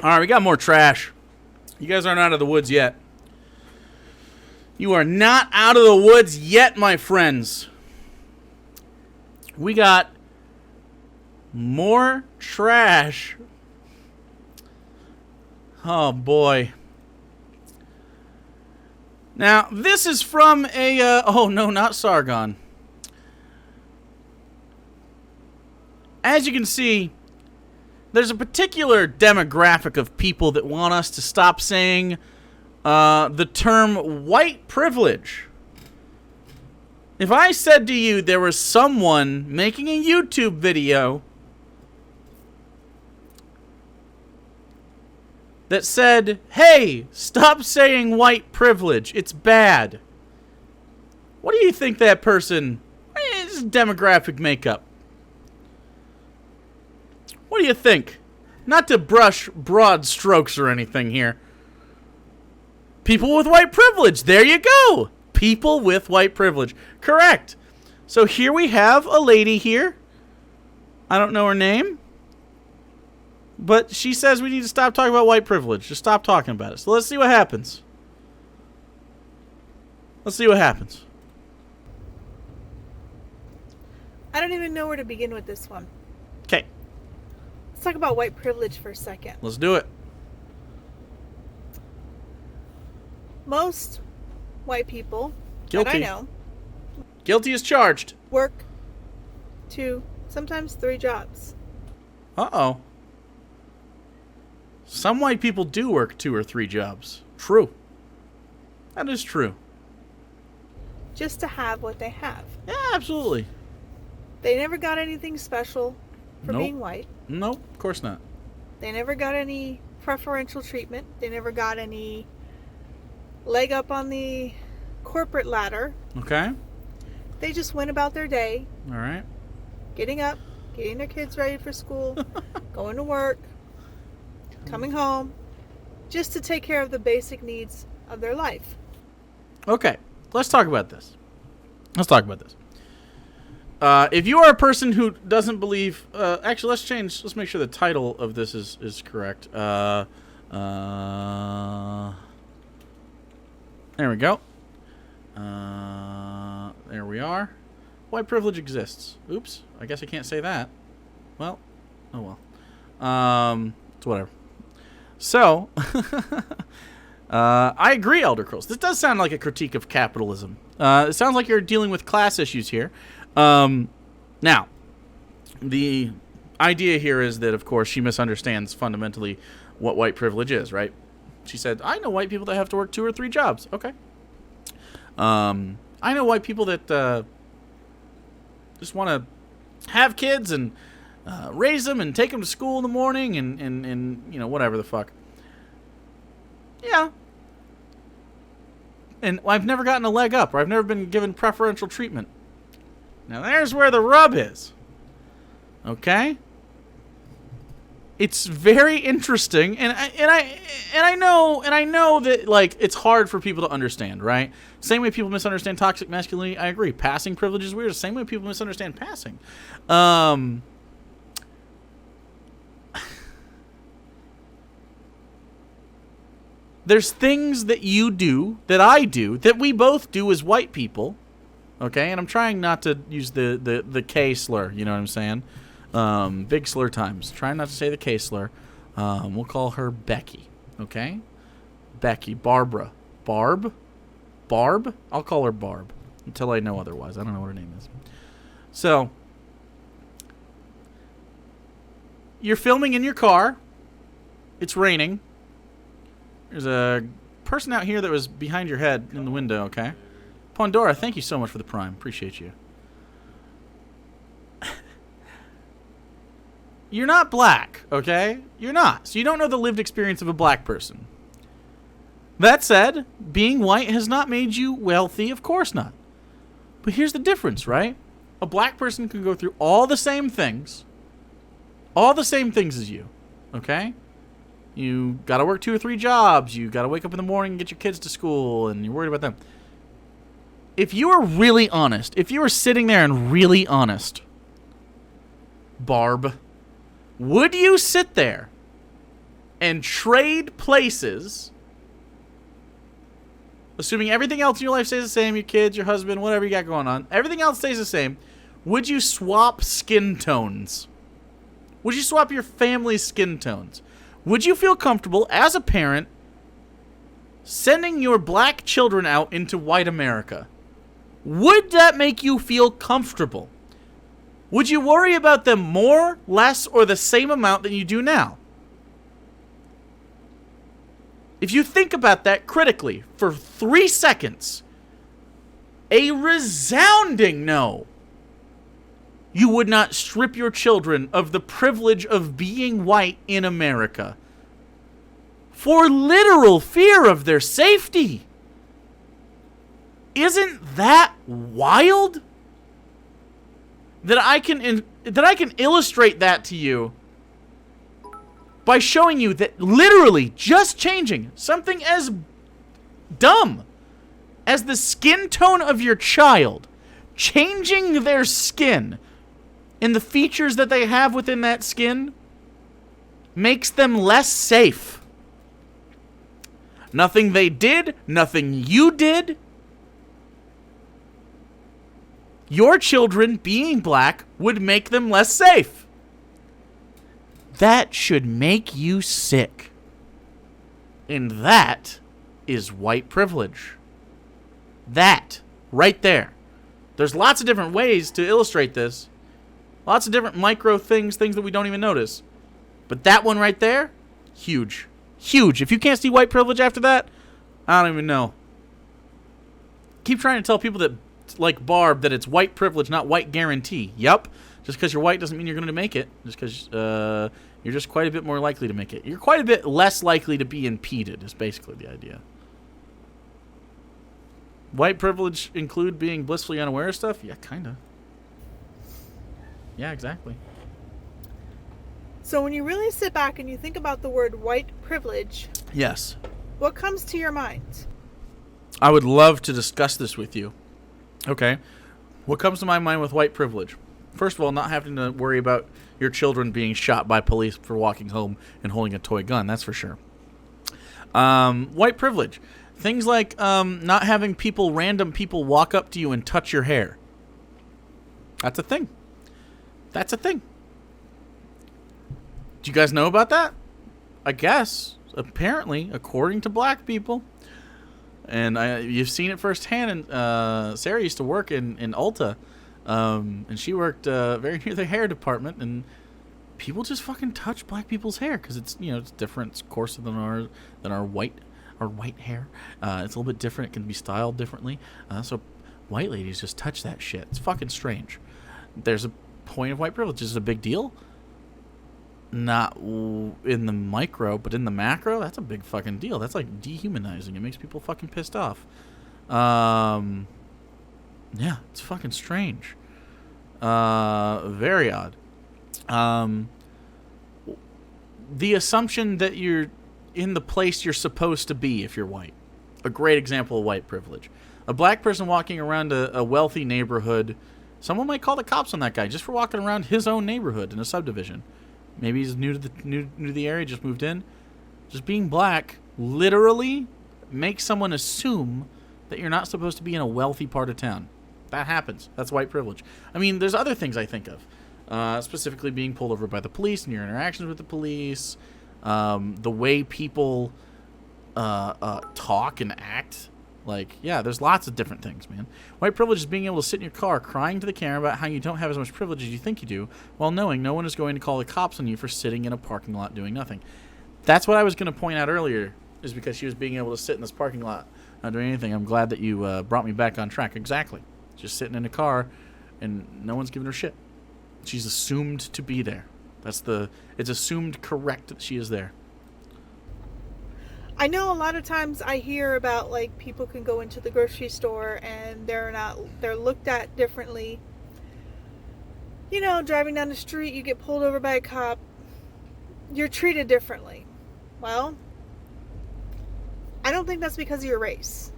All right, we got more trash. You guys aren't out of the woods yet. You are not out of the woods yet, my friends. We got more trash. Oh, boy. Now, this is from a... oh, no, not Sargon. As you can see, there's a particular demographic of people that want us to stop saying the term white privilege. If I said to you there was someone making a YouTube video that said, hey, stop saying white privilege, it's bad, what do you think that person is demographic makeup? What do you think? Not to brush broad strokes or anything here. People with white privilege. There you go. People with white privilege. Correct. So here we have a lady here. I don't know her name. But she says we need to stop talking about white privilege. Just stop talking about it. So let's see what happens. Let's see what happens. I don't even know where to begin with this one. Okay. Let's talk about white privilege for a second. Let's do it. Most white people Guilty. that I know Guilty as charged. work 2, sometimes 3 jobs. Uh-oh. Some white people do work 2 or 3 jobs. True. That is true. Just to have what they have. Yeah, absolutely. They never got anything special for Nope. being white. Nope, of course not. They never got any preferential treatment. They never got any leg up on the corporate ladder. Okay. They just went about their day, All right. getting up, getting their kids ready for school, going to work, coming home, just to take care of the basic needs of their life. Okay. Let's talk about this. If you are a person who doesn't believe... actually, let's make sure the title of this is correct. There we go. There we are. White privilege exists. Oops. I guess I can't say that. Well. Oh well. It's whatever. So, I agree, Elder Curls. This does sound like a critique of capitalism. It sounds like you're dealing with class issues here. Now, the idea here is that, of course, she misunderstands fundamentally what white privilege is, right? She said, I know white people that have to work 2 or 3 jobs. Okay. I know white people that just want to have kids and raise them and take them to school in the morning and you know, whatever the fuck. Yeah. And I've never gotten a leg up, or I've never been given preferential treatment. Now there's where the rub is. Okay? It's very interesting, and I know that, like, it's hard for people to understand, right? Same way people misunderstand toxic masculinity, I agree. Passing privilege is weird. Same way people misunderstand passing. There's things that you do, that I do, that we both do as white people, okay? And I'm trying not to use the K slur, you know what I'm saying? Big slur times. Trying not to say the K slur. We'll call her Becky, okay? Becky. Barbara. Barb? I'll call her Barb until I know otherwise. I don't know what her name is. So, you're filming in your car. It's raining. There's a person out here that was behind your head in the window, okay? Pandora, thank you so much for the Prime. Appreciate you. You're not black, okay? You're not. So you don't know the lived experience of a black person. That said, being white has not made you wealthy. Of course not. But here's the difference, right? A black person can go through all the same things. All the same things as you, okay? You got to work 2 or 3 jobs. You got to wake up in the morning and get your kids to school, and you're worried about them. If you were really honest, if you were sitting there and really honest, Barb, would you sit there and trade places, assuming everything else in your life stays the same, your kids, your husband, whatever you got going on, everything else stays the same, would you swap skin tones? Would you swap your family's skin tones? Would you feel comfortable as a parent sending your black children out into white America? Would that make you feel comfortable? Would you worry about them more, less, or the same amount than you do now? If you think about that critically for 3 seconds, a resounding no. You would not strip your children of the privilege of being white in America for literal fear of their safety. Isn't that wild? That I can illustrate that to you by showing you that literally just changing something as dumb as the skin tone of your child, changing their skin and the features that they have within that skin, makes them less safe. Nothing they did, nothing you did. Your children being black would make them less safe. That should make you sick. And that is white privilege. That, right there. There's lots of different ways to illustrate this. Lots of different micro things that we don't even notice. But that one right there, huge. Huge. If you can't see white privilege after that, I don't even know. Keep trying to tell people that, like Barb, that it's white privilege, not white guarantee. Yup. Just because you're white doesn't mean you're going to make it. Just because you're just quite a bit more likely to make it. You're quite a bit less likely to be impeded, is basically the idea. White privilege include being blissfully unaware of stuff? Yeah, kind of. Yeah, exactly. So when you really sit back and you think about the word white privilege, yes, what comes to your mind? I would love to discuss this with you. Okay. What comes to my mind with white privilege? First of all, not having to worry about your children being shot by police for walking home and holding a toy gun. That's for sure. White privilege. Things like not having random people walk up to you and touch your hair. That's a thing. That's a thing. Do you guys know about that? I guess. Apparently, according to black people. And you've seen it firsthand. And Sarah used to work in Ulta. And she worked very near the hair department. And people just fucking touch black people's hair. Because it's, it's different. It's coarser than our white hair. It's a little bit different. It can be styled differently. So white ladies just touch that shit. It's fucking strange. There's a point of white privilege. Is it a big deal? Not in the micro, but in the macro, that's a big fucking deal. That's like dehumanizing. It makes people fucking pissed off. Yeah, it's fucking strange. Very odd. The assumption that you're in the place you're supposed to be if you're white. A great example of white privilege. A black person walking around a wealthy neighborhood, someone might call the cops on that guy just for walking around his own neighborhood in a subdivision. Maybe he's new to the area, just moved in. Just being black literally makes someone assume that you're not supposed to be in a wealthy part of town. That happens. That's white privilege. I mean, there's other things I think of. Specifically being pulled over by the police and your interactions with the police. The way people talk and act. Like, yeah, there's lots of different things, man. White privilege is being able to sit in your car crying to the camera about how you don't have as much privilege as you think you do, while knowing no one is going to call the cops on you for sitting in a parking lot doing nothing. That's what I was going to point out earlier, is because she was being able to sit in this parking lot not doing anything. I'm glad that you brought me back on track. Exactly. Just sitting in a car, and no one's giving her shit. She's assumed to be there. It's assumed correct that she is there. I know a lot of times I hear about, like, people can go into the grocery store and they're looked at differently. Driving down the street, you get pulled over by a cop, you're treated differently. Well, I don't think that's because of your race.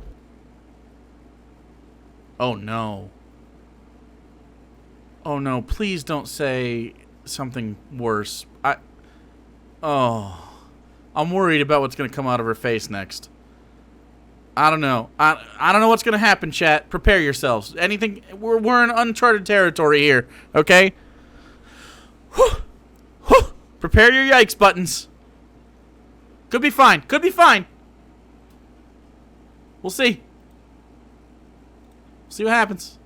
Oh no. Oh no, please don't say something worse. I'm worried about what's going to come out of her face next. I don't know. I don't know what's going to happen, chat. Prepare yourselves. Anything. We're in uncharted territory here, okay? Prepare your yikes buttons. Could be fine. Could be fine. We'll see. See what happens.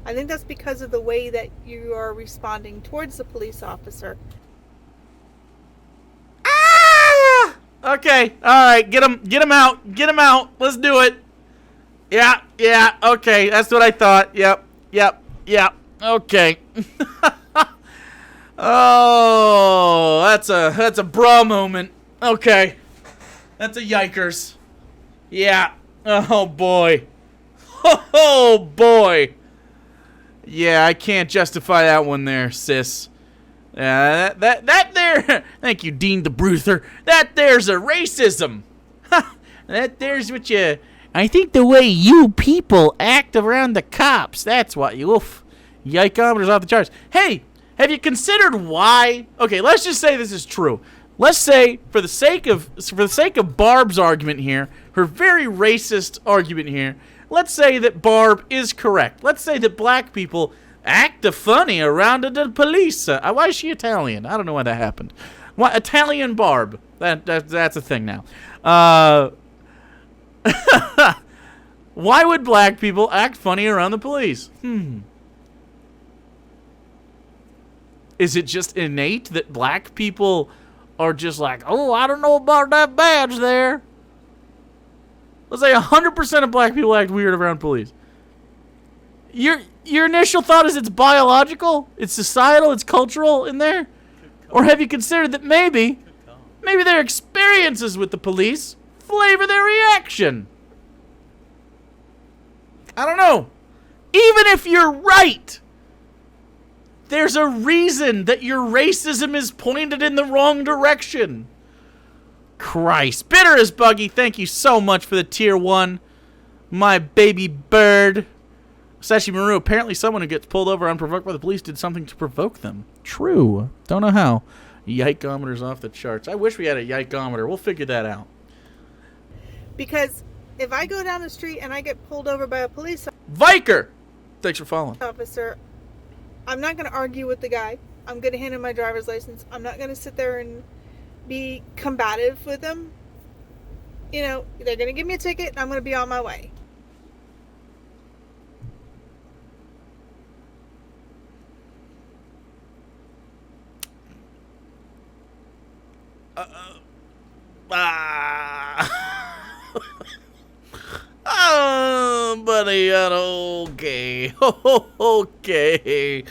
I think that's because of the way that you are responding towards the police officer. Ah! Okay. All right. Get him out. Get him out. Let's do it. Yeah. Yeah. Okay. That's what I thought. Yep. Okay. Oh, that's a bra moment. Okay. That's a yikers. Yeah. Oh boy. Oh boy. Yeah, I can't justify that one there, sis. That there. Thank you, Dean DeBruther. That there's a racism. That there's what you. I think the way you people act around the cops. That's what you. Oof. Yikeometers off the charts. Hey, have you considered why? Okay, let's just say this is true. Let's say, for the sake of Barb's argument here, her very racist argument here. Let's say that Barb is correct. Let's say that black people act funny around the police. Why is she Italian? I don't know why that happened. Why Italian Barb? That's a thing now. Why would black people act funny around the police? Is it just innate that black people are just like, oh, I don't know about that badge there? Let's say 100% of black people act weird around police. Your initial thought is it's biological, it's societal, it's cultural in there? Or have you considered that maybe their experiences with the police flavor their reaction? I don't know. Even if you're right, there's a reason that your racism is pointed in the wrong direction. Christ. Bitter as Buggy, thank you so much for the tier 1. My baby bird. Sashi Maru, apparently someone who gets pulled over unprovoked by the police did something to provoke them. True. Don't know how. Yikeometers off the charts. I wish we had a yikeometer. We'll figure that out. Because if I go down the street and I get pulled over by a police Viker! Thanks for following. officer, I'm not going to argue with the guy. I'm going to hand him my driver's license. I'm not going to sit there and be combative with them. You know, they're going to give me a ticket and I'm going to be on my way. Oh, buddy, okay. Okay.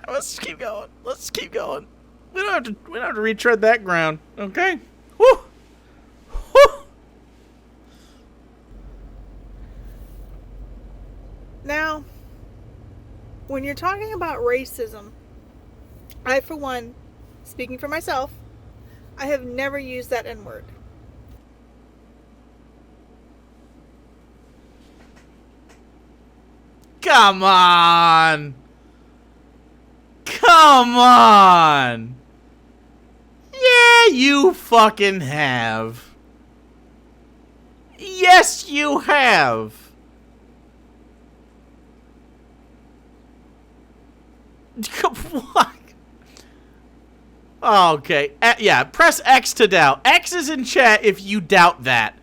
Let's keep going. Let's keep going. We don't have to retread that ground, okay? Woo! Woo! Now, when you're talking about racism, I, for one, speaking for myself, I have never used that N-word. Come on! Come on! Yeah, you fucking have. Yes, you have. What? Okay. Yeah, press X to doubt. X is in chat if you doubt that.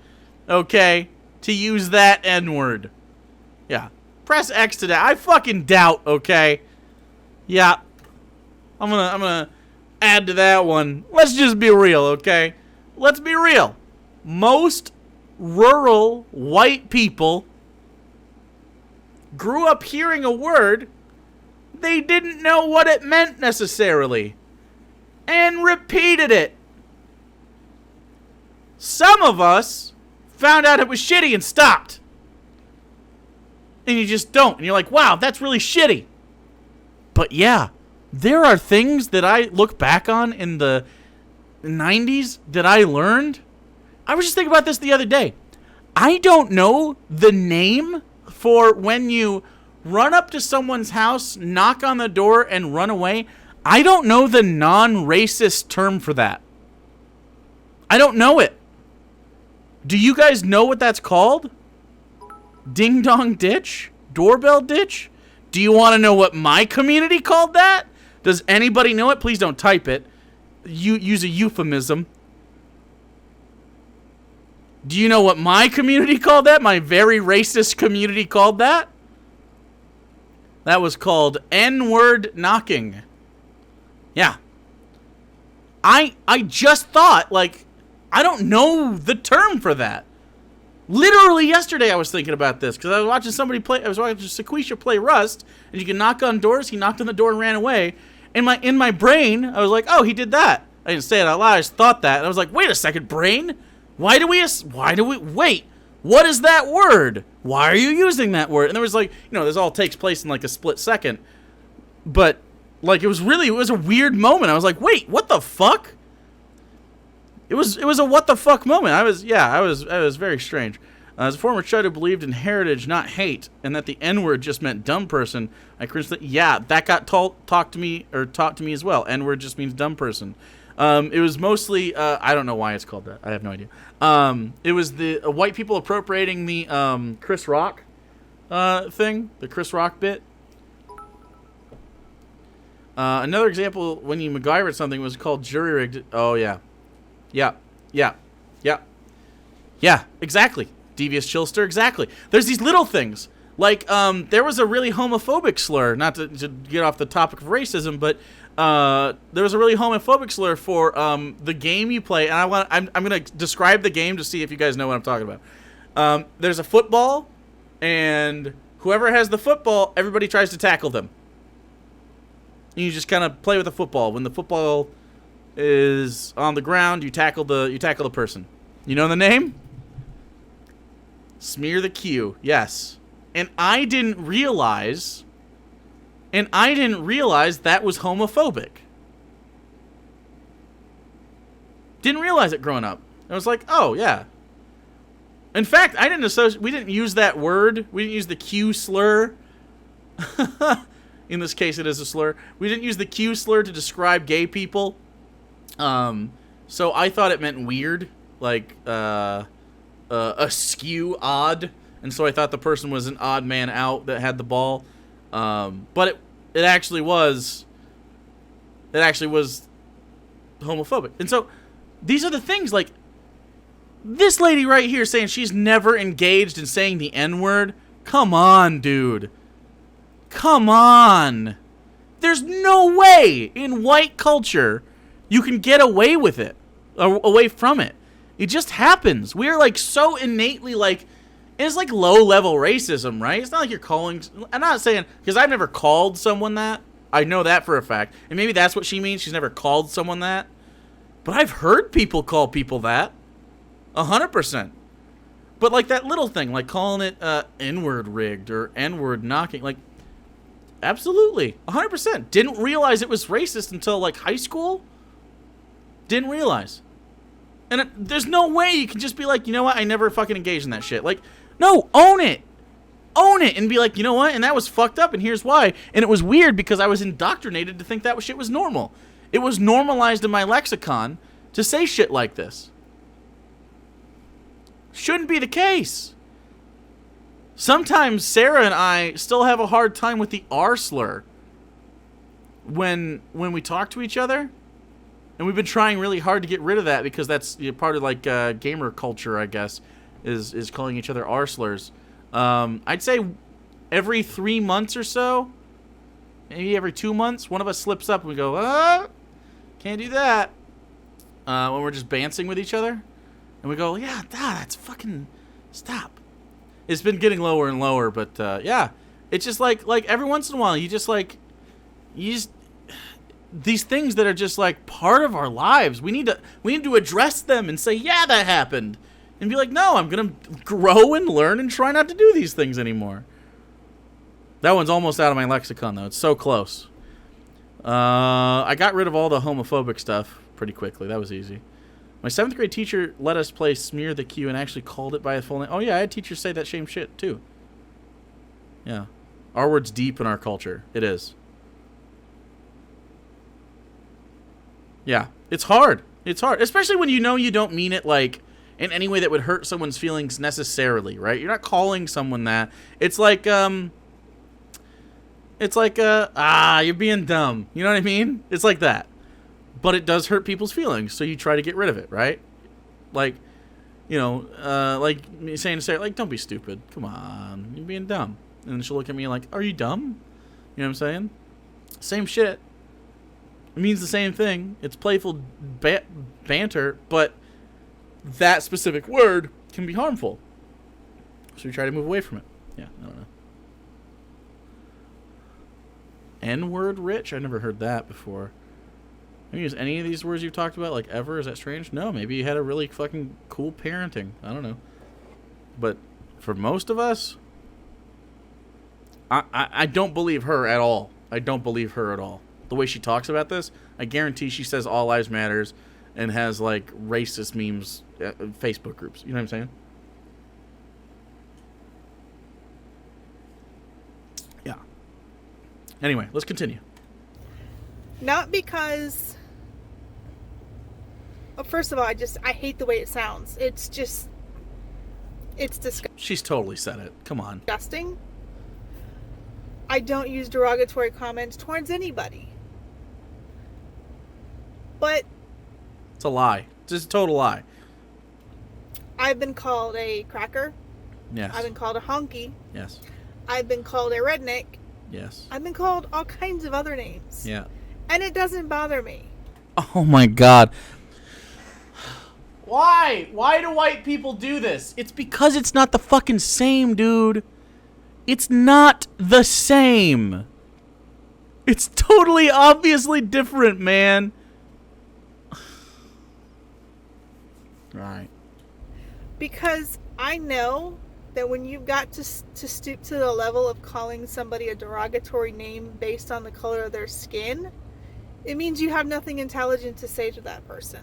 Okay? To use that N-word. Yeah. Press X to doubt. I fucking doubt, okay? Yeah. I'm gonna add to that one. Let's just be real, okay? Let's be real. Most rural white people grew up hearing a word they didn't know what it meant necessarily, and repeated it. Some of us found out it was shitty and stopped. And you just don't. And you're like, wow, that's really shitty. But yeah, there are things that I look back on in the 90s that I learned. I was just thinking about this the other day. I don't know the name for when you run up to someone's house, knock on the door, and run away. I don't know the non-racist term for that. I don't know it. Do you guys know what that's called? Ding dong ditch? Doorbell ditch? Do you want to know what my community called that? Does anybody know it? Please don't type it. You use a euphemism. Do you know what my community called that? My very racist community called that? That was called N-word knocking. Yeah. I just thought, like, I don't know the term for that. Literally yesterday I was thinking about this because I was watching Sequisha play Rust, and you can knock on doors. He knocked on the door and ran away. In my brain, I was like, oh, he did that. I didn't say it out loud. I just thought that. And I was like, wait a second, brain? Why do we, wait, what is that word? Why are you using that word? And there was like, this all takes place in like a split second. But, like, it was a weird moment. I was like, wait, what the fuck? It was a what the fuck moment. I was very strange. As a former Chud who believed in heritage, not hate, and that the N-word just meant dumb person, I cringed. Yeah, that got taught to me as well. N-word just means dumb person. It was mostly, I don't know why it's called that. I have no idea. It was the white people appropriating the Chris Rock thing, the Chris Rock bit. Another example, when you MacGyvered something, was called jury rigged. Oh, yeah. Yeah, exactly. Devious Chillster, exactly. There's these little things. Like, there was a really homophobic slur, not to get off the topic of racism, but there was a really homophobic slur for the game you play, and I'm going to describe the game to see if you guys know what I'm talking about. There's a football, and whoever has the football, everybody tries to tackle them. You just kind of play with the football. When the football is on the ground, you tackle the person. You know the name? Smear the Q. Yes. And I didn't realize that was homophobic. Didn't realize it growing up. I was like, oh yeah. In fact, we didn't use that word. We didn't use the Q slur. In this case, it is a slur. We didn't use the Q slur to describe gay people. So I thought it meant weird, like askew, odd, and so I thought the person was an odd man out that had the ball. But it actually was homophobic. And so these are the things, like this lady right here saying she's never engaged in saying the N-word. Come on, dude. Come on. There's no way in white culture you can get away with it, away from it. It just happens. We're like so innately like, it's like low-level racism, right? It's not like you're calling, I'm not saying, because I've never called someone that. I know that for a fact. And maybe that's what she means. She's never called someone that. But I've heard people call people that. 100%. But like that little thing, like calling it N-word rigged or N-word knocking, like, absolutely. 100%. Didn't realize it was racist until like high school. Didn't realize. And there's no way you can just be like, you know what? I never fucking engaged in that shit. Like, no, own it. Own it and be like, you know what? And that was fucked up and here's why. And it was weird because I was indoctrinated to think that shit was normal. It was normalized in my lexicon to say shit like this. Shouldn't be the case. Sometimes Sarah and I still have a hard time with the R slur when we talk to each other. And we've been trying really hard to get rid of that because that's part of like gamer culture, I guess, is calling each other R slurs. I'd say every 3 months or so, maybe every 2 months, one of us slips up and we go, can't do that. When we're just bouncing with each other. And we go, yeah, that's fucking, stop. It's been getting lower and lower, but yeah. It's just like every once in a while, these things that are just like part of our lives, we need to address them and say, yeah, that happened. And be like, no, I'm going to grow and learn and try not to do these things anymore. That one's almost out of my lexicon, though. It's so close. I got rid of all the homophobic stuff pretty quickly. That was easy. My 7th grade teacher let us play Smear the Q and actually called it by its full name. Oh, yeah, I had teachers say that same shit, too. Yeah. R-word's deep in our culture. It is. Yeah. It's hard. It's hard. Especially when you know you don't mean it, like, in any way that would hurt someone's feelings necessarily, right? You're not calling someone that. It's like, you're being dumb. You know what I mean? It's like that. But it does hurt people's feelings, so you try to get rid of it, right? Like, you know, like me saying to Sarah, like, don't be stupid. Come on. You're being dumb. And then she'll look at me like, are you dumb? You know what I'm saying? Same shit. It means the same thing. It's playful banter, but that specific word can be harmful. So we try to move away from it. Yeah, I don't know. N-word rich? I never heard that before. Have you used any of these words you've talked about, like, ever? Is that strange? No, maybe you had a really fucking cool parenting. I don't know. But for most of us, I don't believe her at all. I don't believe her at all. The way she talks about this, I guarantee she says all lives matters and has, like, racist memes, Facebook groups. You know what I'm saying? Yeah. Anyway, let's continue. Not because... Well, first of all, I hate the way it sounds. It's disgusting. She's totally said it. Come on. Disgusting. I don't use derogatory comments towards anybody. But... It's a lie. It's just a total lie. I've been called a cracker. Yes. I've been called a honky. Yes. I've been called a redneck. Yes. I've been called all kinds of other names. Yeah. And it doesn't bother me. Oh my god. Why? Why do white people do this? It's because it's not the fucking same, dude. It's not the same. It's totally obviously different, man. Alright. Because I know that when you've got to stoop to the level of calling somebody a derogatory name based on the color of their skin, it means you have nothing intelligent to say to that person.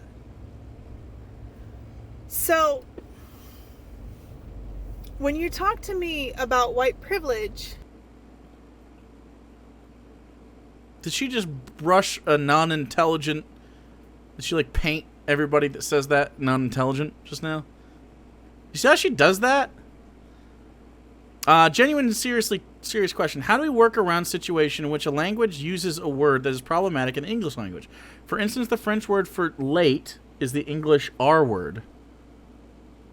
So, when you talk to me about white privilege... Did she just brush a non-intelligent... Did she, like, paint everybody that says that non-intelligent just now? You see how she does that? Genuine and serious question. How do we work around a situation in which a language uses a word that is problematic in the English language? For instance, the French word for late is the English R word.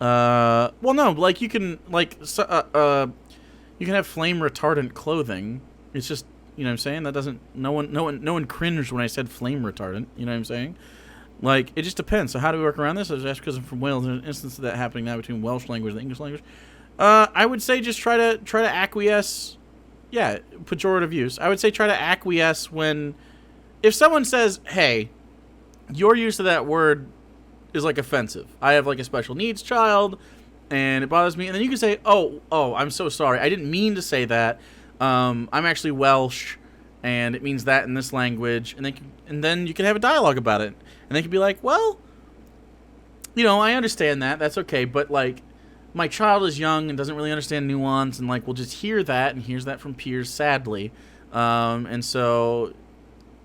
Well, no, like you can, like, you can have flame retardant clothing. It's just, you know what I'm saying? That doesn't, no one cringed when I said flame retardant. You know what I'm saying? Like, it just depends. So how do we work around this? That's because I'm from Wales. There's an instance of that happening now between Welsh language and the English language. I would say just try to acquiesce. Yeah, pejorative use. I would say try to acquiesce when, if someone says, hey, your use of that word is, like, offensive. I have, like, a special needs child, and it bothers me. And then you can say, oh, I'm so sorry. I didn't mean to say that. I'm actually Welsh, and it means that in this language. And then you can have a dialogue about it. And they can be like, well, you know, I understand that. That's okay. But, like, my child is young and doesn't really understand nuance. And, like, we'll just hear that and hears that from peers, sadly. And so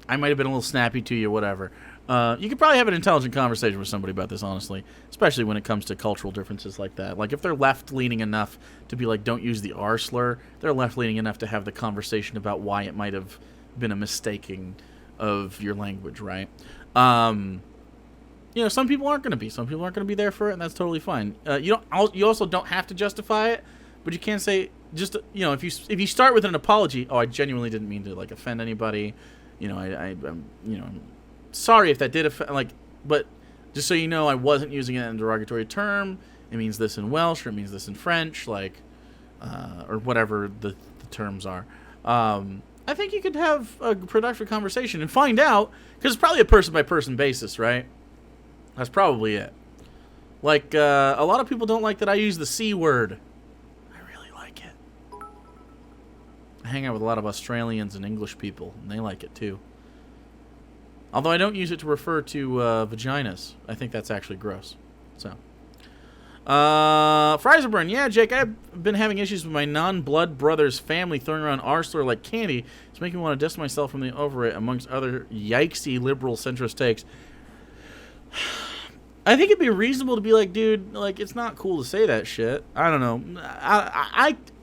I might have been a little snappy to you, whatever. You could probably have an intelligent conversation with somebody about this, honestly, especially when it comes to cultural differences like that. Like, if they're left-leaning enough to be like, don't use the R slur, they're left-leaning enough to have the conversation about why it might have been a mistaking of your language, right? You know, some people aren't going to be. Some people aren't going to be there for it, and that's totally fine. You also don't have to justify it, but you can say, just, you know, if you start with an apology, oh, I genuinely didn't mean to, like, offend anybody. You know, I'm, you know, I'm sorry if that did offend, like, but just so you know, I wasn't using it in a derogatory term. It means this in Welsh, or it means this in French, like, or whatever the terms are. I think you could have a productive conversation and find out, because it's probably a person-by-person basis, right? That's probably it. Like, a lot of people don't like that I use the C word. I really like it. I hang out with a lot of Australians and English people, and they like it too. Although I don't use it to refer to vaginas. I think that's actually gross. So, Fries-a-burn. Yeah, Jake, I've been having issues with my non-blood brother's family throwing around our slur like candy. It's making me want to distance myself from the over it, amongst other yikesy liberal centrist takes. I think it'd be reasonable to be like, dude, like, it's not cool to say that shit. I don't know.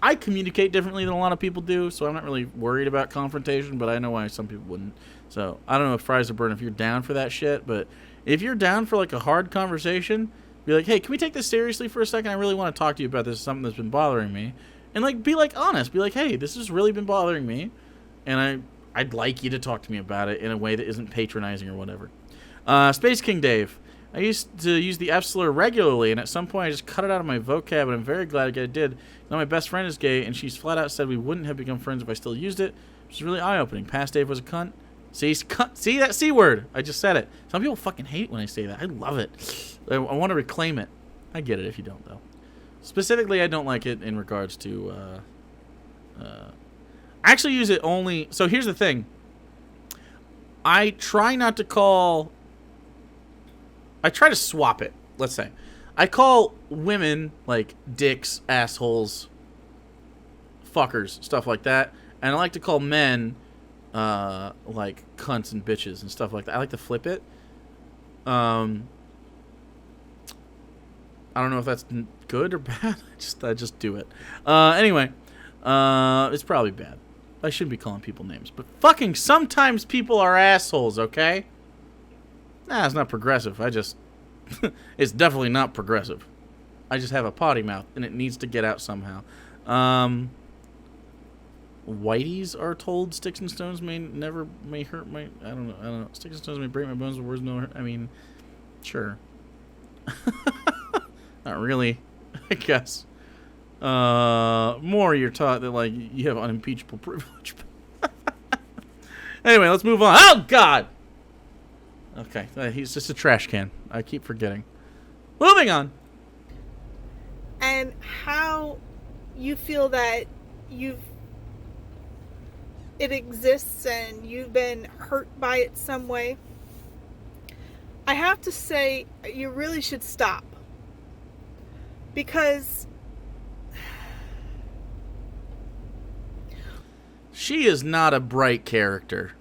I communicate differently than a lot of people do, so I'm not really worried about confrontation, but I know why some people wouldn't. So I don't know if Fries-a-burn, if you're down for that shit, but if you're down for, like, a hard conversation, be like, hey, can we take this seriously for a second? I really want to talk to you about this. Something that's been bothering me. And, like, be, like, honest. Be like, hey, this has really been bothering me, and I'd like you to talk to me about it in a way that isn't patronizing or whatever. Space King Dave. I used to use the F slur regularly, and at some point I just cut it out of my vocab, and I'm very glad I did. Now my best friend is gay, and she's flat out said we wouldn't have become friends if I still used it, which is really eye-opening. Past Dave was a cunt. See that C word? I just said it. Some people fucking hate when I say that. I love it. I want to reclaim it. I get it if you don't, though. Specifically, I don't like it in regards to... I actually use it only... So here's the thing. I try not to call... I try to swap it, let's say. I call women, like, dicks, assholes, fuckers, stuff like that. And I like to call men, like, cunts and bitches and stuff like that. I like to flip it. I don't know if that's good or bad. I just do it. Anyway, it's probably bad. I shouldn't be calling people names. But fucking sometimes people are assholes, okay? Nah, it's not progressive. It's definitely not progressive. I just have a potty mouth, and it needs to get out somehow. Whiteys are told sticks and stones may hurt my... I don't know. Sticks and stones may break my bones, but words no hurt. I mean, sure. Not really, I guess. More you're taught that, like, you have unimpeachable privilege. Anyway, let's move on. Oh, God! Okay, he's just a trash can. I keep forgetting. Moving on. And how you feel that it exists and you've been hurt by it some way. I have to say, you really should stop. Because she is not a bright character.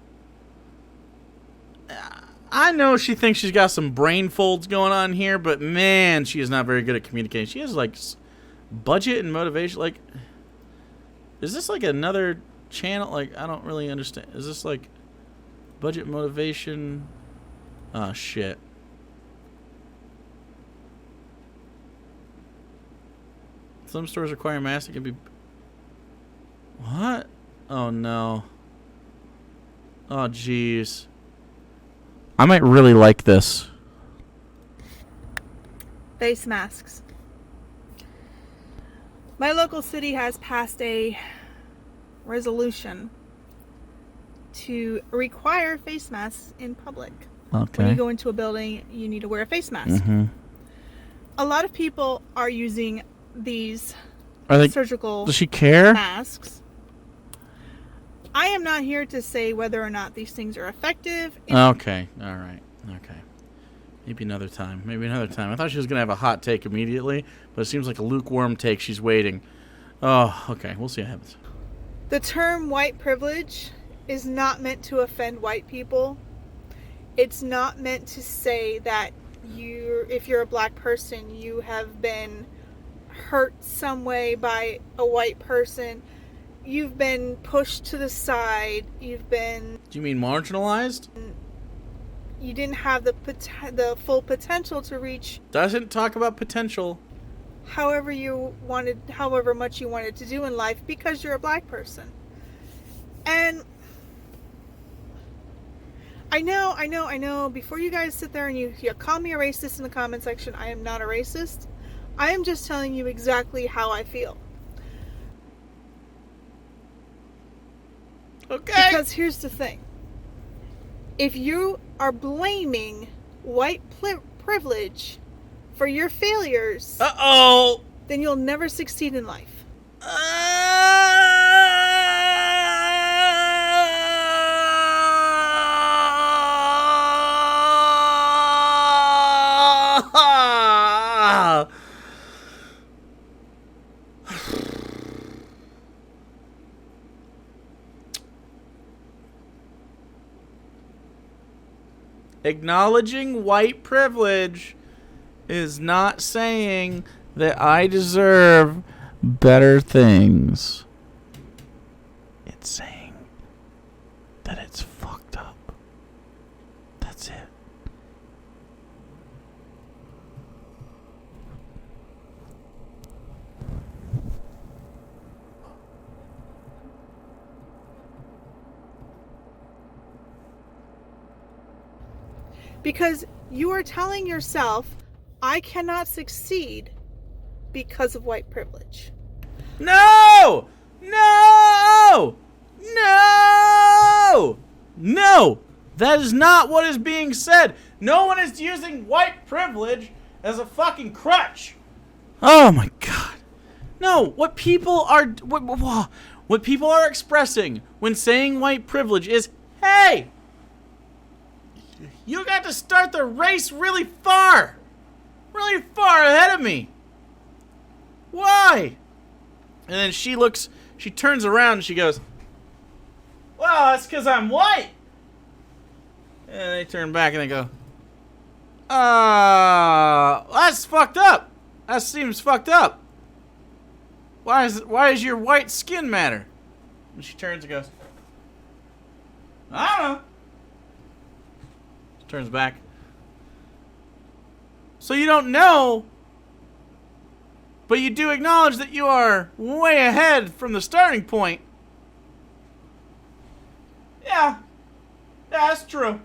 I know she thinks she's got some brain folds going on here, but man, she is not very good at communicating. She has, like, budget and motivation. Like, is this like another channel? Like, I don't really understand. Is this like budget motivation? Oh, shit. Some stores require masks. It can be... What? Oh, no. Oh, jeez. I might really like this. Face masks. My local city has passed a resolution to require face masks in public. Okay. When you go into a building, you need to wear a face mask. Mm-hmm. A lot of people are using these surgical does she care? masks. I am not here to say whether or not these things are effective. Okay. All right. Okay. Maybe another time. I thought she was going to have a hot take immediately, but it seems like a lukewarm take. She's waiting. Oh, okay. We'll see what happens. The term white privilege is not meant to offend white people. It's not meant to say that if you're a black person, you have been hurt some way by a white person. You've been pushed to the side. You've been... Do you mean marginalized? You didn't have the full potential to reach... Doesn't talk about potential. However much you wanted to do in life because you're a black person. And I know. Before you guys sit there and you call me a racist in the comment section, I am not a racist. I am just telling you exactly how I feel. Okay. Because here's the thing. If you are blaming white privilege for your failures, then you'll never succeed in life. Acknowledging white privilege is not saying that I deserve better things. It's saying that it's fucked up. That's it. Because you are telling yourself, I cannot succeed because of white privilege. No! No! No! No! That is not what is being said. No one is using white privilege as a fucking crutch. Oh my god. No, what people are expressing when saying white privilege is, hey, you got to start the race really far ahead of me. Why? And then she turns around and she goes, well, that's because I'm white. And they turn back and they go, that's fucked up. That seems fucked up. Why does your white skin matter? And she turns and goes, I don't know. She turns back. So you don't know, but you do acknowledge that you are way ahead from the starting point. Yeah, that's true.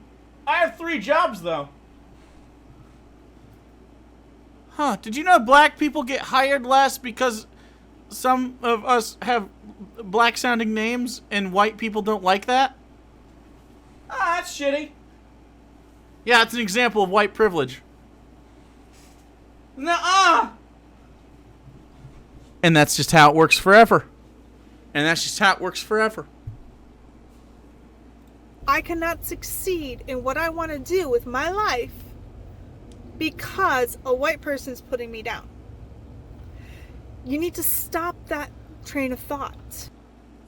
I have 3 jobs, though. Huh, did you know black people get hired less because some of us have black-sounding names and white people don't like that? Ah, that's shitty. Yeah, it's an example of white privilege. Nuh-uh! And that's just how it works forever. I cannot succeed in what I want to do with my life because a white person's putting me down. You need to stop that train of thought.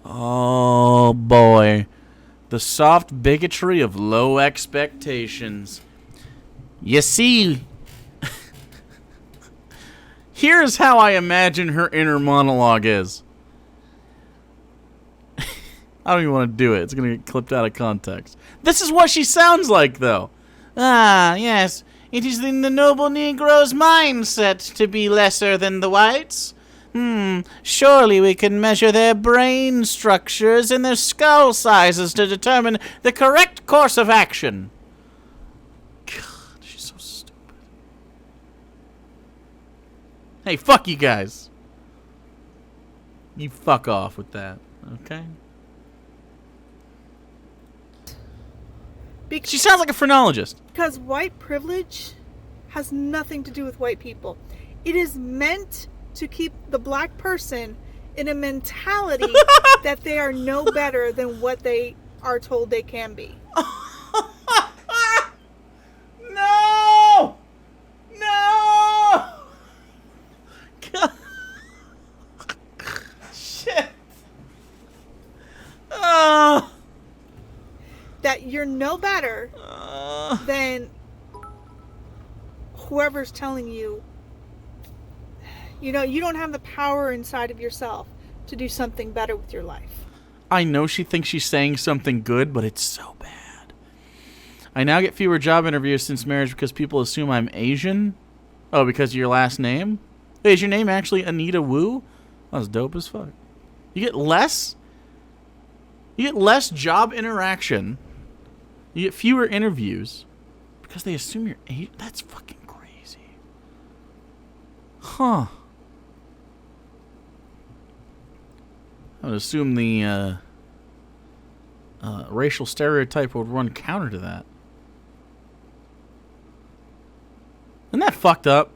Oh, boy. The soft bigotry of low expectations. You see, here's how I imagine her inner monologue is. I don't even want to do it. It's going to get clipped out of context. This is what she sounds like, though. Ah, yes. It is in the noble Negro's mindset to be lesser than the whites. Surely we can measure their brain structures and their skull sizes to determine the correct course of action. God, she's so stupid. Hey, fuck you guys. You fuck off with that, okay? She sounds like a phrenologist. Because white privilege has nothing to do with white people. It is meant to keep the black person in a mentality that they are no better than what they are told they can be. No! No! God. Shit. That you're no better than whoever's telling you, you don't have the power inside of yourself to do something better with your life. I know she thinks she's saying something good, but it's so bad. I now get fewer job interviews since marriage because people assume I'm Asian. Oh, because of your last name? Hey, is your name actually Anita Wu? That's dope as fuck. You get less job interaction. You get fewer interviews because they assume you're Asian. That's fucking crazy. Huh. I would assume the racial stereotype would run counter to that. Isn't that fucked up?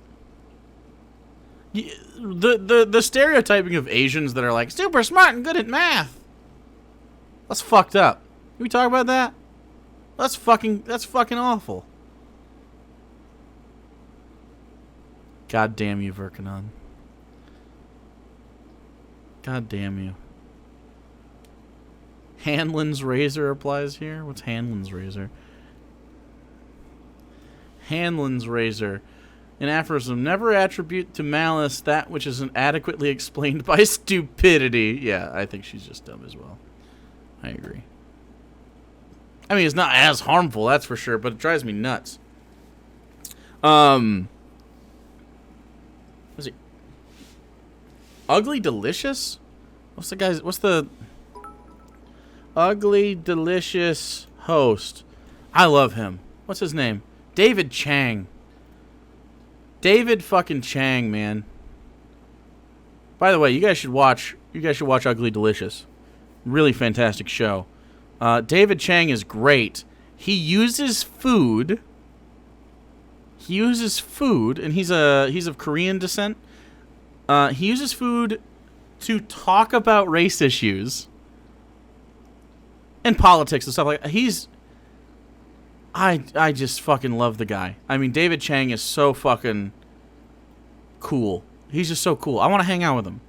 The stereotyping of Asians that are like super smart and good at math. That's fucked up. Can we talk about that? That's fucking awful. God damn you, Virkanon. God damn you. Hanlon's razor applies here? What's Hanlon's razor? Hanlon's razor. An aphorism: never attribute to malice that which isn't adequately explained by stupidity. Yeah, I think she's just dumb as well. I agree. I mean, it's not as harmful, that's for sure, but it drives me nuts. Let's see. Ugly Delicious? What's the Ugly Delicious host? I love him. What's his name? David Chang. David fucking Chang, man. By the way, you guys should watch Ugly Delicious. Really fantastic show. David Chang is great. He uses food, and he's of Korean descent. He uses food to talk about race issues and politics and stuff like that. I just fucking love the guy. I mean, David Chang is so fucking cool. He's just so cool. I want to hang out with him.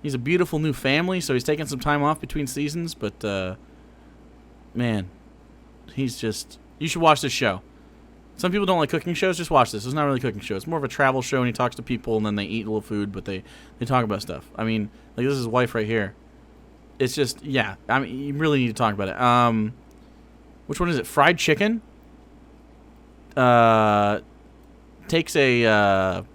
He's a beautiful new family, so he's taking some time off between seasons, but, man, he's just... You should watch this show. Some people don't like cooking shows, just watch this. It's not really a cooking show. It's more of a travel show, and he talks to people, and then they eat a little food, but they talk about stuff. I mean, like, this is his wife right here. It's just, yeah, I mean, you really need to talk about it. Which one is it? Fried chicken? Takes a...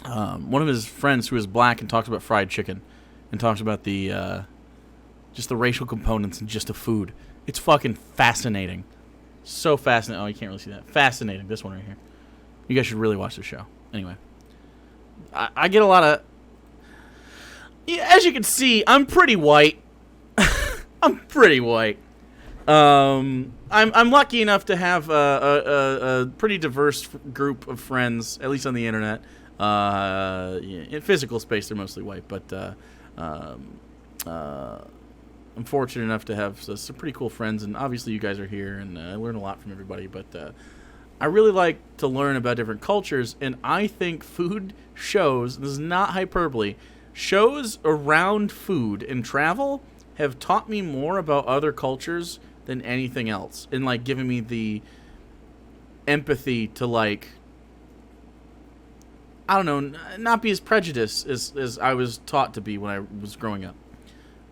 one of his friends who is black and talks about fried chicken and talks about the just the racial components and just the food. It's fucking fascinating. So fascinating. Oh, you can't really see that. Fascinating. This one right here. You guys should really watch the show. Anyway. I get a lot of... Yeah, as you can see, I'm pretty white. I'm pretty white. I'm lucky enough to have a pretty diverse group of friends, at least on the internet. In physical space, they're mostly white, but I'm fortunate enough to have some pretty cool friends, and obviously you guys are here, and I learn a lot from everybody, but I really like to learn about different cultures, and I think food shows, this is not hyperbole, shows around food and travel have taught me more about other cultures than anything else, and like giving me the empathy to like, I don't know, not be as prejudiced as I was taught to be when I was growing up.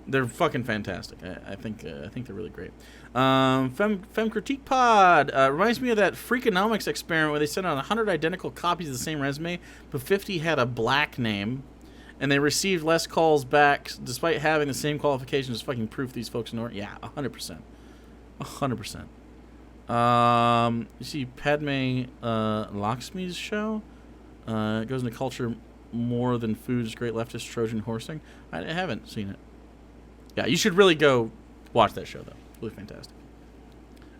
They're fucking fantastic. I think they're really great. Fem Critique Pod reminds me of that Freakonomics experiment where they sent out 100 identical copies of the same resume, but 50 had a black name, and they received less calls back despite having the same qualifications. As fucking proof these folks know. Yeah, 100%. 100%. You see Padme Lakshmi's show? It goes into culture more than food's great leftist Trojan horsing. I haven't seen it. Yeah, you should really go watch that show, though. It's really fantastic.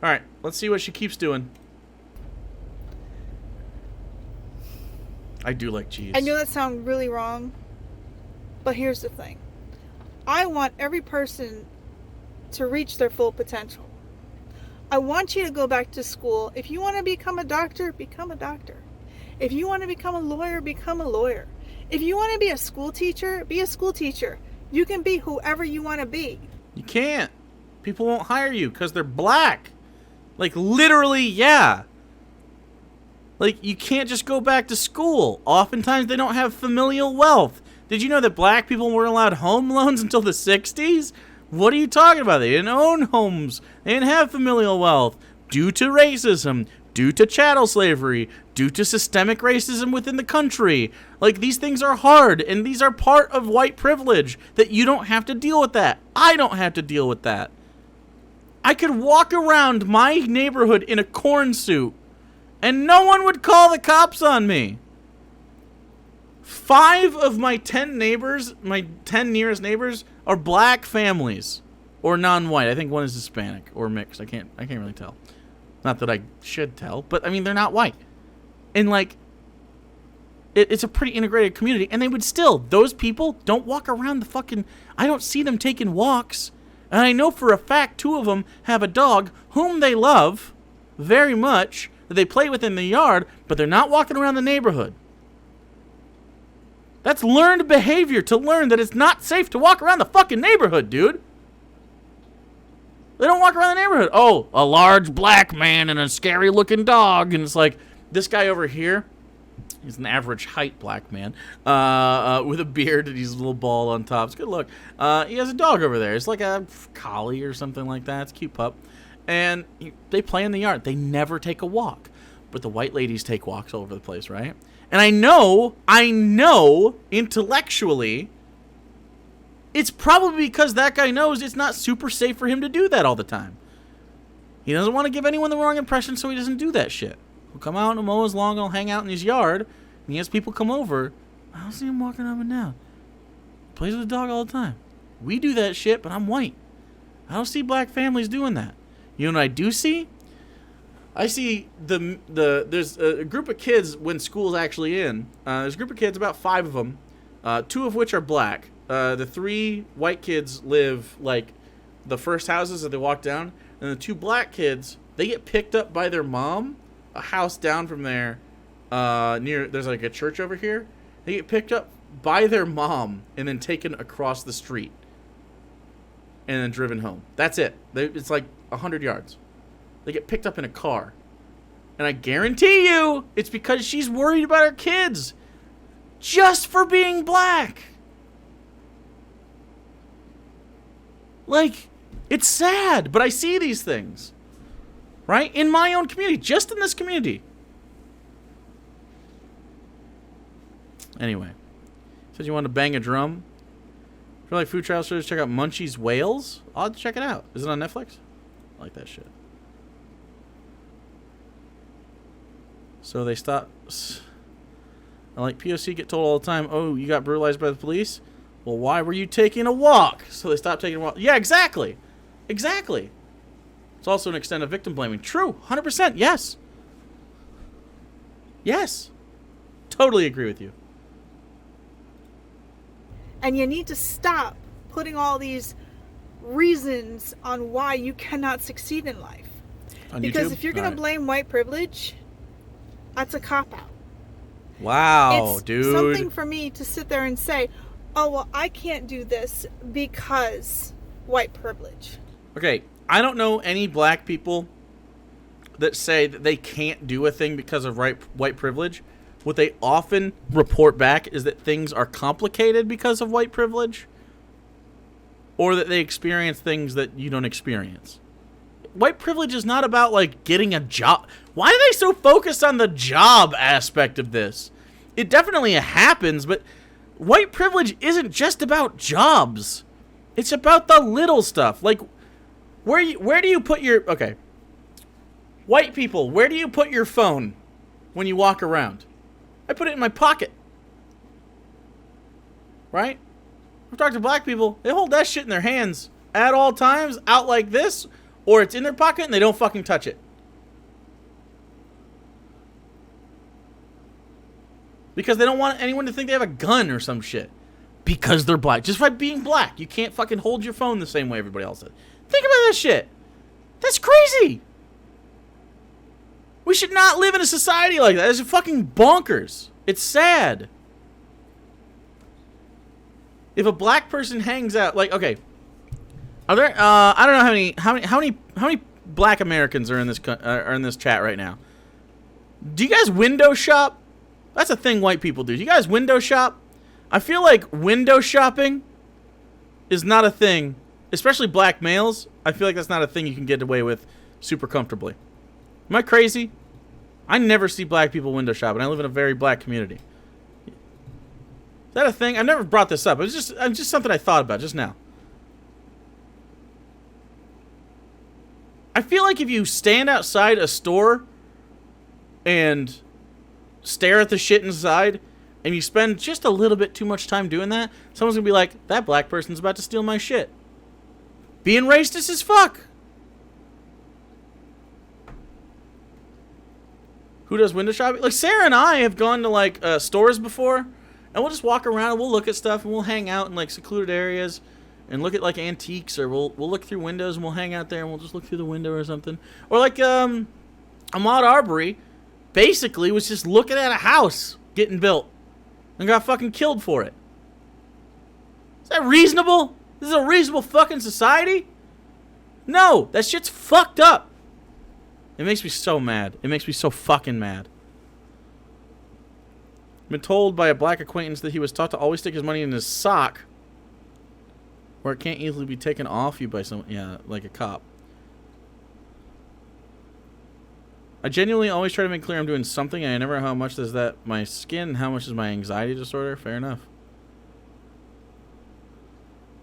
All right, let's see what she keeps doing. I do like cheese. I know that sounds really wrong, but here's the thing. I want every person to reach their full potential. I want you to go back to school. If you want to become a doctor, become a doctor. If you want to become a lawyer, become a lawyer. If you want to be a school teacher, be a school teacher. You can be whoever you want to be. You can't. People won't hire you because they're black. Like, literally, yeah. Like, you can't just go back to school. Oftentimes, they don't have familial wealth. Did you know that black people weren't allowed home loans until the 60s? What are you talking about? They didn't own homes. They didn't have familial wealth. Due to racism, due to chattel slavery, due to systemic racism within the country. Like, these things are hard, and these are part of white privilege, that you don't have to deal with that. I don't have to deal with that. I could walk around my neighborhood in a corn suit, and no one would call the cops on me. 5 of my 10 neighbors, my 10 nearest neighbors, are black families, or non-white. I think one is Hispanic, or mixed. I can't really tell. Not that I should tell, but I mean, they're not white. And like, it's a pretty integrated community, and they would still, those people don't walk around the fucking, I don't see them taking walks. And I know for a fact 2 of them have a dog whom they love very much, that they play with in the yard, but they're not walking around the neighborhood. That's learned behavior, to learn that it's not safe to walk around the fucking neighborhood, dude. They don't walk around the neighborhood. Oh, a large black man and a scary looking dog. And it's like, this guy over here, he's an average height black man with a beard and he's a little bald on top. It's a good look. He has a dog over there. It's like a collie or something like that. It's a cute pup. And they play in the yard. They never take a walk. But the white ladies take walks all over the place, right? And I know intellectually, it's probably because that guy knows it's not super safe for him to do that all the time. He doesn't want to give anyone the wrong impression, so he doesn't do that shit. He'll come out and mow his lawn, he'll hang out in his yard, and he has people come over. I don't see him walking up and down. He plays with the dog all the time. We do that shit, but I'm white. I don't see black families doing that. You know what I do see? I see there's a group of kids when school's actually in. There's a group of kids, about 5 of them, 2 of which are black. The 3 white kids live like the first houses that they walk down, and the 2 black kids, they get picked up by their mom a house down from there. There's like a church over here. They get picked up by their mom and then taken across the street and then driven home. That's it. It's like 100 yards. They get picked up in a car. And I guarantee you, it's because she's worried about her kids. Just for being black. Like, it's sad, but I see these things. Right? In my own community. Just in this community. Anyway. Said you wanted to bang a drum. If you like food travel shows, check out Munchie's Whales. I'll have to check it out. Is it on Netflix? I like that shit. So they stop. I like POC get told all the time, oh, you got brutalized by the police? Well, why were you taking a walk? So they stopped taking a walk. Yeah, exactly. Exactly. It's also an extent of victim blaming. True. 100%. Yes. Yes. Totally agree with you. And you need to stop putting all these reasons on why you cannot succeed in life. On because YouTube? If you're going to blame white privilege, that's a cop-out. Wow, it's dude. Something for me to sit there and say, oh, well, I can't do this because white privilege. Okay, I don't know any black people that say that they can't do a thing because of white privilege. What they often report back is that things are complicated because of white privilege, or that they experience things that you don't experience. White privilege is not about, like, getting a job. Why are they so focused on the job aspect of this? It definitely happens, but white privilege isn't just about jobs. It's about the little stuff. Like, where do you put your... Okay. White people, where do you put your phone when you walk around? I put it in my pocket. Right? I've talked to black people. They hold that shit in their hands at all times, out like this, or it's in their pocket and they don't fucking touch it. Because they don't want anyone to think they have a gun or some shit. Because they're black. Just by being black, you can't fucking hold your phone the same way everybody else does. Think about that shit. That's crazy. We should not live in a society like that. It's fucking bonkers. It's sad. If a black person hangs out, like, okay, are there? I don't know how many black Americans are in this chat right now. Do you guys window shop? That's a thing white people do. Do you guys window shop? I feel like window shopping is not a thing, especially black males. I feel like that's not a thing you can get away with super comfortably. Am I crazy? I never see black people window shop, and I live in a very black community. Is that a thing? I've never brought this up. It's just something I thought about just now. I feel like if you stand outside a store and stare at the shit inside, and you spend just a little bit too much time doing that, someone's gonna be like, that black person's about to steal my shit. Being racist as fuck. Who does window shopping? Like, Sarah and I have gone to, like, stores before, and we'll just walk around and we'll look at stuff and we'll hang out in, like, secluded areas and look at, like, antiques, or we'll look through windows and we'll hang out there and we'll just look through the window or something. Or, like, Ahmaud Arbery basically was just looking at a house getting built and got fucking killed for it. Is that reasonable? This is a reasonable fucking society? No, that shit's fucked up. It makes me so mad. It makes me so fucking mad. I've been told by a black acquaintance that he was taught to always stick his money in his sock, where it can't easily be taken off you by someone. Yeah, like a cop. I genuinely always try to make clear I'm doing something, and I never know how much is that my skin, how much is my anxiety disorder. Fair enough.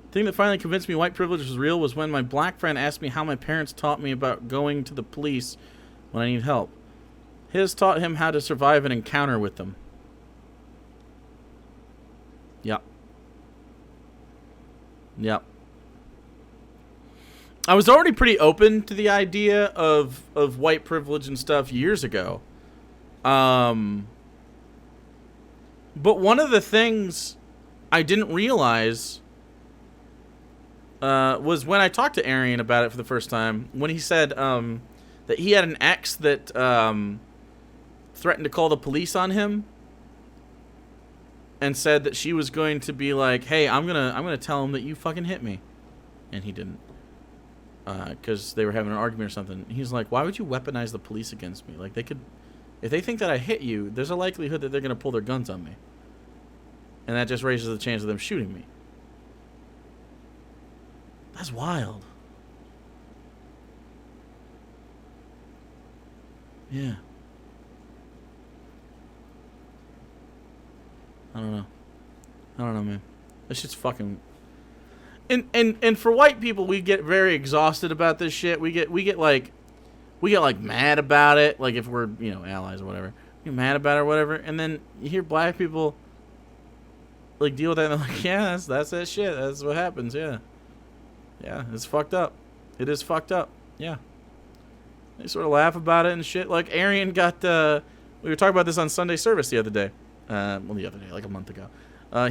The thing that finally convinced me white privilege was real was when my black friend asked me how my parents taught me about going to the police when I need help. His taught him how to survive an encounter with them. Yep. Yep. I was already pretty open to the idea of white privilege and stuff years ago. But one of the things I didn't realize was when I talked to Arian about it for the first time, when he said that he had an ex that threatened to call the police on him and said that she was going to be like, hey, I'm gonna tell him that you fucking hit me. And he didn't. Because they were having an argument or something. He's like, why would you weaponize the police against me? Like, they could, if they think that I hit you, there's a likelihood that they're going to pull their guns on me. And that just raises the chance of them shooting me. That's wild. Yeah. I don't know, man. This shit's fucking... And for white people, we get very exhausted about this shit. We get like mad about it, like if we're, you know, allies or whatever. We get mad about it or whatever, and then you hear black people like deal with that, and they're like, yeah, that's that shit. That's what happens. Yeah, it's fucked up. It is fucked up. Yeah. They sort of laugh about it and shit. Like Arian got we were talking about this on Sunday service the other day. Like a month ago.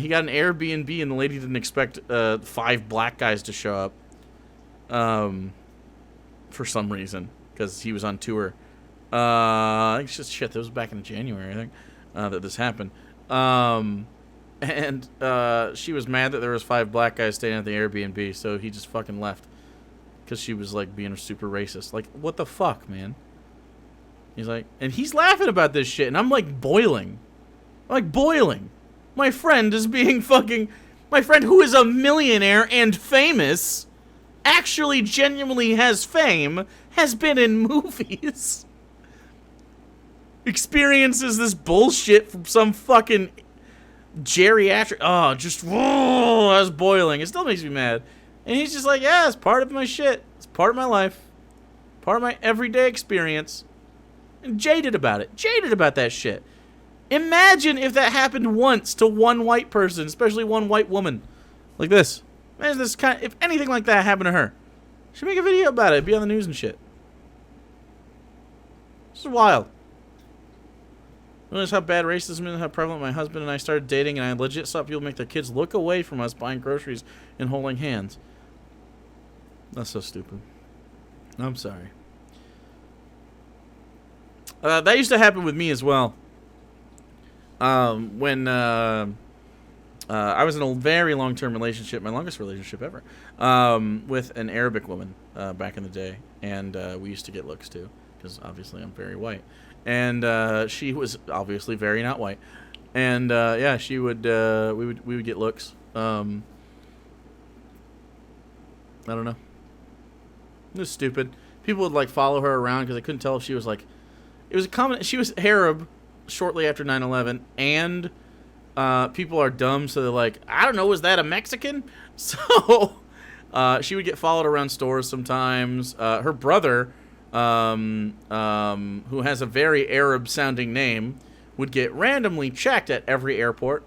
He got an Airbnb, and the lady didn't expect 5 black guys to show up for some reason, because he was on tour. I think it's just shit. That was back in January, I think, that this happened. And she was mad that there was 5 black guys staying at the Airbnb, so he just fucking left because she was like being super racist. Like, what the fuck, man? He's like, and he's laughing about this shit, and I'm like boiling. My friend is being fucking... My friend who is a millionaire and famous, actually genuinely has fame, has been in movies, experiences this bullshit from some fucking geriatric... Oh, just... Whoa, I was boiling. It still makes me mad. And he's just like, yeah, it's part of my shit. It's part of my life. Part of my everyday experience. And jaded about it. Jaded about that shit. Imagine if that happened once to one white person, especially one white woman, like this. Imagine this if anything like that happened to her. She'd make a video about it, be on the news and shit. This is wild. Realize how bad racism is and how prevalent my husband and I started dating, and I legit saw people make their kids look away from us buying groceries and holding hands. That's so stupid. I'm sorry. That used to happen with me as well. When I was in a very long-term relationship, my longest relationship ever, with an Arabic woman back in the day, and we used to get looks too, because obviously I'm very white, and she was obviously very not white, and yeah, she would we would get looks. I don't know. It was stupid. People would like follow her around because they couldn't tell if she was like. It was a common. She was Arab. Shortly after 9/11, and people are dumb, so they're like, I don't know, was that a Mexican? So she would get followed around stores sometimes. Her brother, who has a very Arab-sounding name, would get randomly checked at every airport.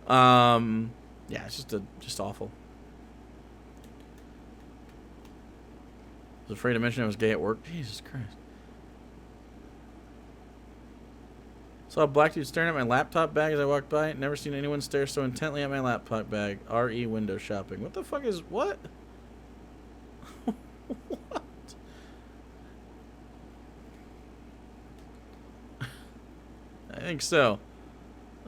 Yeah, it's just awful. I was afraid to mention I was gay at work. Jesus Christ. Saw a black dude staring at my laptop bag as I walked by. Never seen anyone stare so intently at my laptop bag. RE window shopping. What the fuck is... What? What? I think so.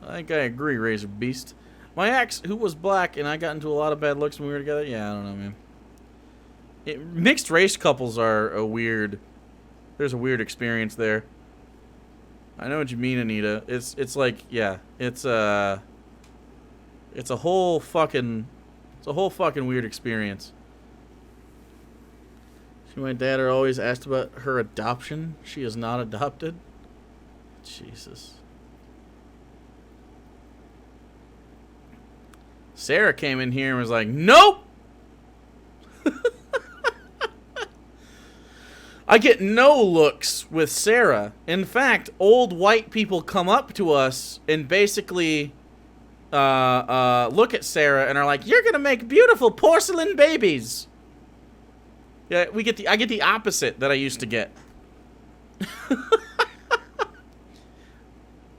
I think I agree, Razor Beast. My ex, who was black, and I got into a lot of bad looks when we were together. Yeah, I don't know, man. Mixed race couples are a weird. There's a weird experience there. I know what you mean, Anita. It's like, yeah, it's a whole fucking weird experience. She and my dad are always asked about her adoption. She is not adopted. Jesus. Sarah came in here and was like, nope. I get no looks with Sarah. In fact, old white people come up to us and basically look at Sarah and are like, "You're gonna make beautiful porcelain babies." Yeah, I get the opposite that I used to get.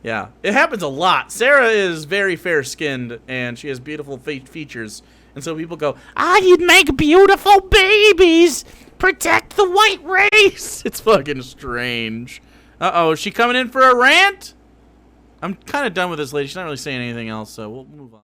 Yeah, it happens a lot. Sarah is very fair-skinned and she has beautiful features, and so people go, you'd make beautiful babies. Protect the white race. It's fucking strange. Uh-oh, is she coming in for a rant? I'm kind of done with this lady. She's not really saying anything else, so we'll move on.